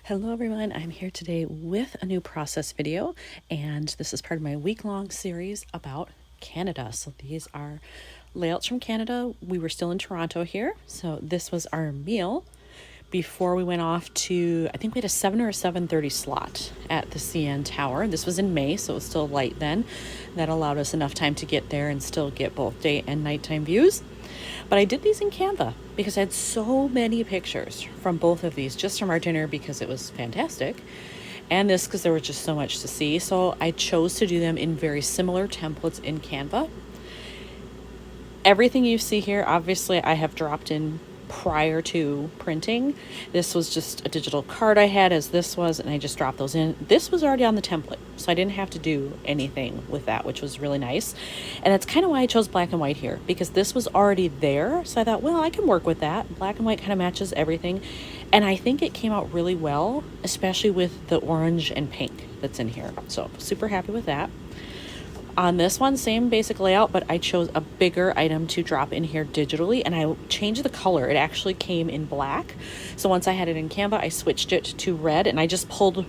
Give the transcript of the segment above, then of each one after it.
Hello everyone, I'm here today with a new process video, and this is part of my week-long series about Canada. So these are layouts from Canada. We were still in Toronto here, so this was our meal before we went off to, I think we had a 7 or a 7:30 slot at the CN Tower. This was in May, so it was still light then. That allowed us enough time to get there and still get both day and nighttime views. But I did these in Canva because I had so many pictures from both of these just from our dinner because it was fantastic. And this because there was just so much to see. So I chose to do them in very similar templates in Canva. Everything you see here, obviously, I have dropped in prior to printing. This was just a digital card I had as this was, and I just dropped those in. This was already on the template, so I didn't have to do anything with that, which was really nice. And that's kind of why I chose black and white here, because this was already there. So I thought, well, I can work with that. Black and white kind of matches everything. And I think it came out really well, especially with the orange and pink that's in here. So super happy with that. On this one, same basic layout, but I chose a bigger item to drop in here digitally, and I changed the color. It actually came in black. So once I had it in Canva, I switched it to red, and I just pulled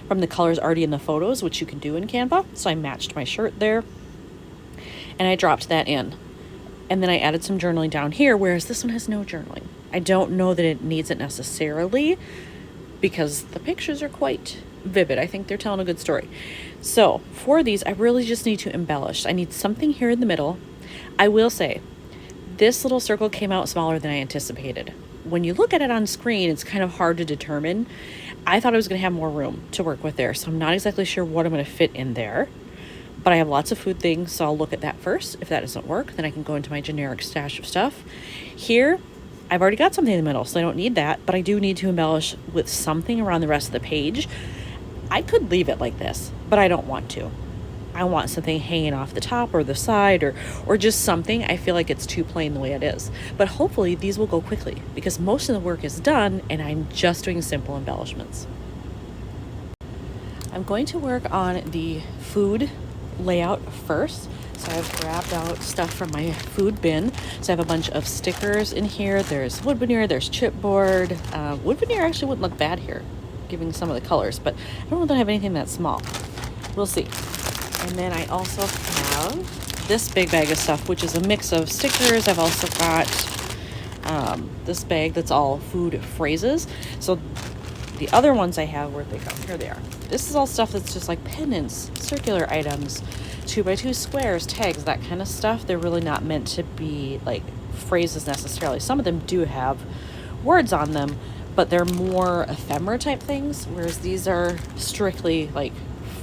from the colors already in the photos, which you can do in Canva. So I matched my shirt there, and I dropped that in. And then I added some journaling down here, whereas this one has no journaling. I don't know that it needs it necessarily because the pictures are quite vivid. I think they're telling a good story. So for these, I really just need to embellish. I need something here in the middle. I will say, this little circle came out smaller than I anticipated. When you look at it on screen, it's kind of hard to determine. I thought I was going to have more room to work with there, so I'm not exactly sure what I'm going to fit in there. But I have lots of food things, so I'll look at that first. If that doesn't work, then I can go into my generic stash of stuff. Here, I've already got something in the middle, so I don't need that, but I do need to embellish with something around the rest of the page. I could leave it like this, but I don't want to. I want something hanging off the top or the side or just something. I feel like it's too plain the way it is. But hopefully these will go quickly because most of the work is done and I'm just doing simple embellishments. I'm going to work on the food layout first. So I've grabbed out stuff from my food bin. So I have a bunch of stickers in here. There's wood veneer, there's chipboard. Wood veneer actually wouldn't look bad here, giving some of the colors, but I don't know that I have anything that small. We'll see. And then I also have this big bag of stuff, which is a mix of stickers. I've also got this bag that's all food phrases. So the other ones I have, where'd they go? Here they are. This is all stuff that's just like pendants, circular items, 2x2 squares, tags, that kind of stuff. They're really not meant to be like phrases necessarily. Some of them do have words on them, but they're more ephemera type things, whereas these are strictly like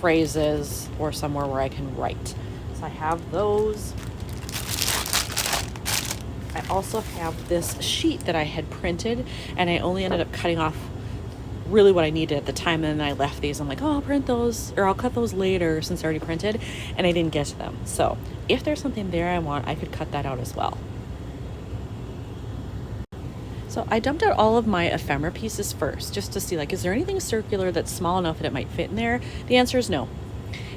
phrases or somewhere where I can write. So I have those. I also have this sheet that I had printed, and I only ended up cutting off really what I needed at the time, and then I left these. I'm like, oh, I'll print those, or I'll cut those later since they're already printed, and I didn't get to them. So if there's something there I want, I could cut that out as well. So I dumped out all of my ephemera pieces first, just to see, like, is there anything circular that's small enough that it might fit in there? The answer is no.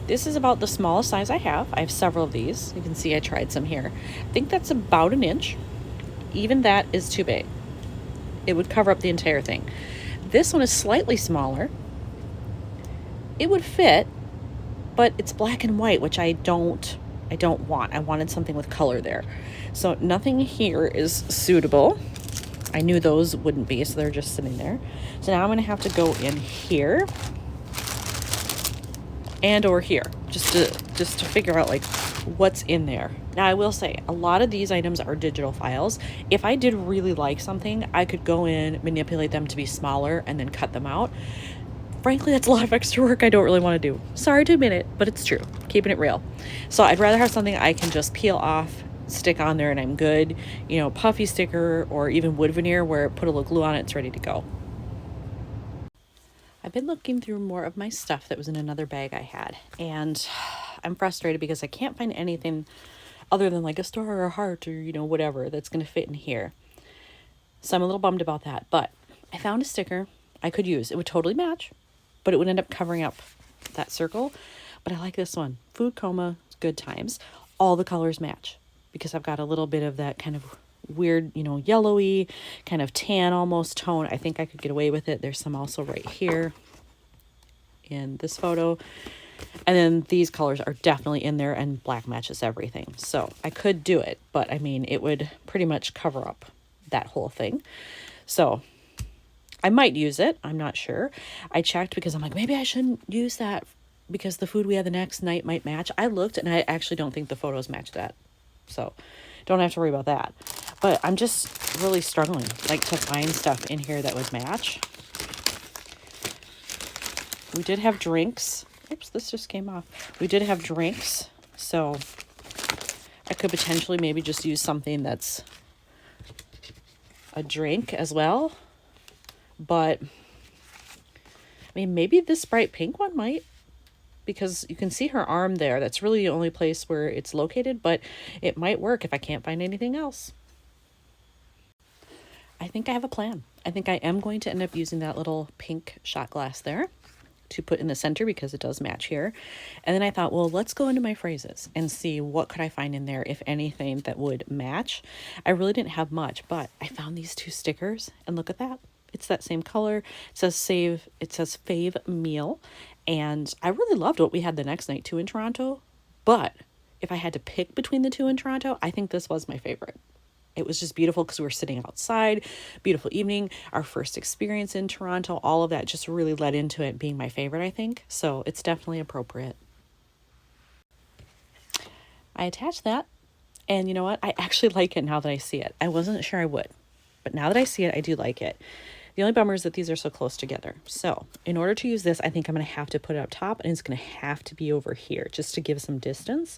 This is about the smallest size I have. I have several of these. You can see I tried some here. I think that's about an inch. Even that is too big. It would cover up the entire thing. This one is slightly smaller. It would fit, but it's black and white, which I don't want. I wanted something with color there. So nothing here is suitable. I knew those wouldn't be, so they're just sitting there. So now I'm going to have to go in here and or here just to figure out like what's in there. Now I will say a lot of these items are digital files. If I did really like something, I could go in, manipulate them to be smaller and then cut them out. Frankly, that's a lot of extra work I don't really want to do. Sorry to admit it, but it's true. Keeping it real. So I'd rather have something I can just peel off, stick on there, and I'm good. You know, puffy sticker or even wood veneer where put a little glue on it, it's ready to go. I've been looking through more of my stuff that was in another bag I had, and I'm frustrated because I can't find anything other than like a star or a heart or, you know, whatever that's going to fit in here. So I'm a little bummed about that, but I found a sticker I could use. It would totally match, but it would end up covering up that circle. But I like this one. Food coma, good times. All the colors match because I've got a little bit of that kind of weird, you know, yellowy, kind of tan almost tone. I think I could get away with it. There's some also right here in this photo. And then these colors are definitely in there, and black matches everything. So I could do it, but I mean, it would pretty much cover up that whole thing. So I might use it. I'm not sure. I checked because I'm like, maybe I shouldn't use that because the food we had the next night might match. I looked and I actually don't think the photos match that. So don't have to worry about that. But I'm just really struggling like to find stuff in here that would match. We did have drinks. Oops, this just came off. We did have drinks. So I could potentially maybe just use something that's a drink as well. But I mean, maybe this bright pink one might, because you can see her arm there. That's really the only place where it's located, but it might work if I can't find anything else. I think I have a plan. I think I am going to end up using that little pink shot glass there to put in the center because it does match here. And then I thought, well, let's go into my phrases and see what could I find in there, if anything, that would match. I really didn't have much, but I found these 2 stickers, and look at that. It's that same color. It says fave meal. And I really loved what we had the next night too in Toronto. But if I had to pick between the 2 in Toronto, I think this was my favorite. It was just beautiful because we were sitting outside, beautiful evening, our first experience in Toronto, all of that just really led into it being my favorite, I think. So it's definitely appropriate. I attached that, and you know what? I actually like it now that I see it. I wasn't sure I would, but now that I see it, I do like it. The only bummer is that these are so close together. So in order to use this, I think I'm going to have to put it up top, and it's going to have to be over here just to give some distance.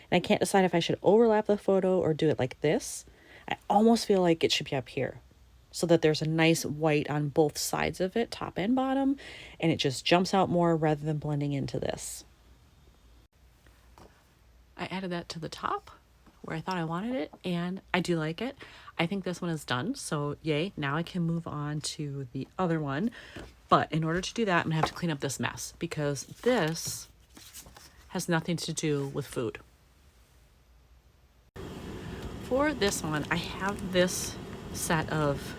And I can't decide if I should overlap the photo or do it like this. I almost feel like it should be up here so that there's a nice white on both sides of it, top and bottom, and it just jumps out more rather than blending into this. I added that to the top where I thought I wanted it, and I do like it. I think this one is done, so yay. Now I can move on to the other one. But in order to do that, I'm gonna have to clean up this mess because this has nothing to do with food. For this one, I have this set of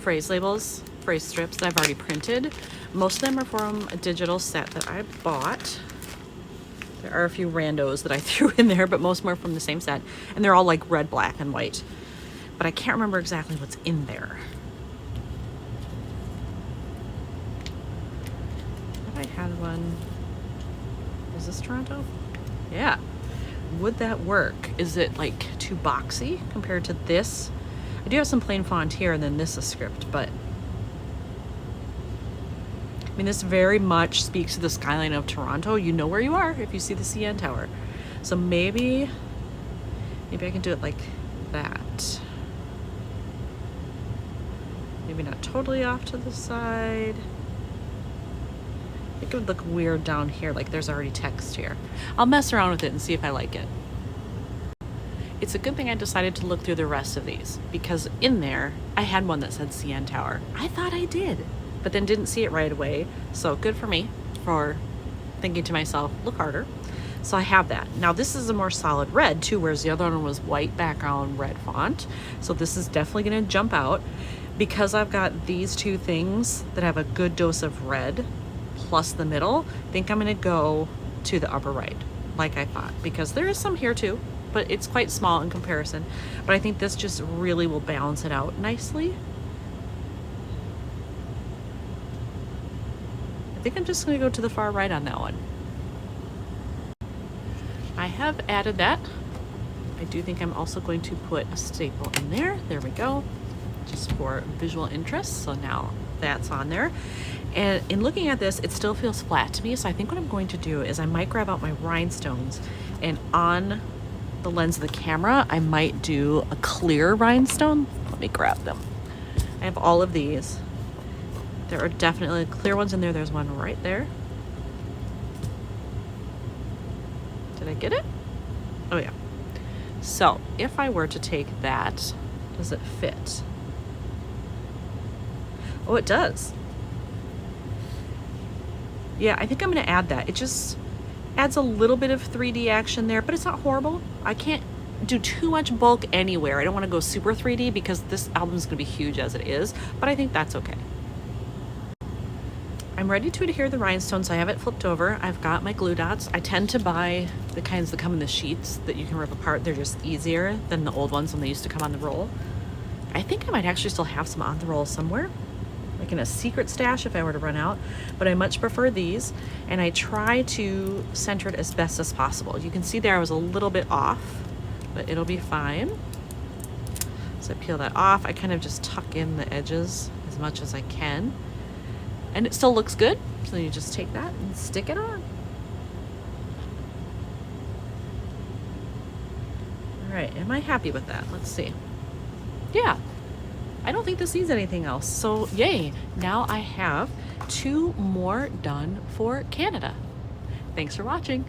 phrase labels, phrase strips that I've already printed. Most of them are from a digital set that I bought. There are a few randos that I threw in there, but most more from the same set. And they're all like red, black, and white. But I can't remember exactly what's in there. I had one. Is this Toronto? Yeah. Would that work? Is it like too boxy compared to this? I do have some plain font here, and then this is script, but I mean, this very much speaks to the skyline of Toronto. You know where you are if you see the CN Tower. So maybe I can do it like that. Maybe not totally off to the side. I think it would look weird down here, like there's already text here. I'll mess around with it and see if I like it. It's a good thing I decided to look through the rest of these, because in there, I had one that said CN Tower. I thought I did, but then didn't see it right away. So good for me for thinking to myself, look harder. So I have that. Now this is a more solid red too, whereas the other one was white background, red font. So this is definitely gonna jump out. Because I've got these 2 things that have a good dose of red, plus the middle, I think I'm gonna go to the upper right, like I thought, because there is some here too, but it's quite small in comparison. But I think this just really will balance it out nicely. I think I'm just gonna go to the far right on that one. I have added that. I do think I'm also going to put a staple in there. There we go, just for visual interest. So now that's on there. And in looking at this, it still feels flat to me. So I think what I'm going to do is I might grab out my rhinestones, and on the lens of the camera, I might do a clear rhinestone. Let me grab them. I have all of these. There are definitely clear ones in there. There's one right there. Did I get it? Oh yeah. So if I were to take that, does it fit? Oh, it does. Yeah, I think I'm gonna add that. It just adds a little bit of 3D action there, but it's not horrible. I can't don't do too much bulk anywhere. I don't want to go super 3D because this album is going to be huge as it is, but I think that's okay. I'm ready to adhere the rhinestones. I have it flipped over. I've got my glue dots. I tend to buy the kinds that come in the sheets that you can rip apart. They're just easier than the old ones when they used to come on the roll. I think I might actually still have some on the roll somewhere, like in a secret stash if I were to run out, but I much prefer these, and I try to center it as best as possible. You can see there I was a little bit off, but it'll be fine. So I peel that off. I kind of just tuck in the edges as much as I can, and it still looks good. So you just take that and stick it on. All right, am I happy with that? Let's see. Yeah, I don't think this needs anything else. So yay, now I have 2 more done for Canada. Thanks for watching.